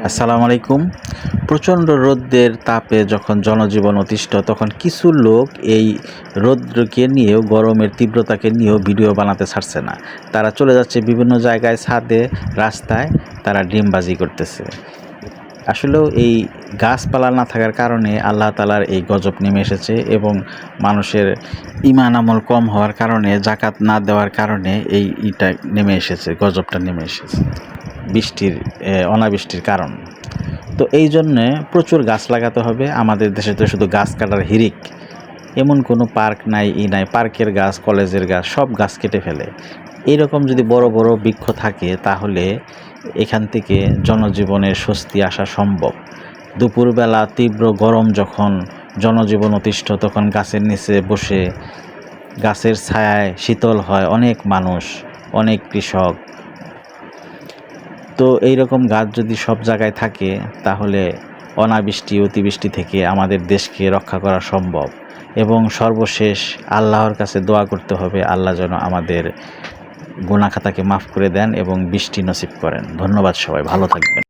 আসসালামু আলাইকুম। প্রচণ্ড রৌদ্রের তাপে যখন জনজীবন অতিষ্ঠ, তখন কিছু লোক এই রৌদ্রকে নিয়েও, গরমের তীব্রতাকে নিয়েও ভিডিও বানাতে ছাড়ছে না। তারা চলে যাচ্ছে বিভিন্ন জায়গায়, ছাদে, রাস্তায় তারা ডিমবাজি করতেছে। আসলেও এই গাছপালা না থাকার কারণে আল্লাহ তাআলার এই গজব নেমে এসেছে, এবং মানুষের ঈমান আমল কম হওয়ার কারণে, যাকাত না দেওয়ার কারণে এইটা নেমে এসেছে, গজবটা নেমে এসেছে, অনাবৃষ্টির কারণ। তো এই জন্যে প্রচুর গাছ লাগাতে হবে। আমাদের দেশে তো শুধু গাছ কাটার হিড়িক, এমন কোনো পার্ক নাই, নাই, পার্কের গাছ, কলেজের গাছ সব গাছ কেটে ফেলে। এইরকম যদি বড় বড় বৃক্ষ থাকে, তাহলে এখান থেকে জনজীবনের স্বস্তি আসা সম্ভব। দুপুরবেলা তীব্র গরম যখন জনজীবন অতিষ্ঠ, তখন গাছের নিচে বসে গাছের ছায়ায় শীতল হয় অনেক মানুষ, অনেক কৃষক। তো এইরকম গাছ যদি সব জায়গায় থাকে, তাহলে অনাবৃষ্টি, অতিবৃষ্টি থেকে আমাদের দেশকে রক্ষা করা সম্ভব। এবং সর্বশেষ আল্লাহর কাছে দোয়া করতে হবে, আল্লাহ যেন আমাদের গুনাহ খাতাকে মাফ করে দেন এবং বৃষ্টি নসিব করেন। ধন্যবাদ, সবাই ভালো থাকবেন।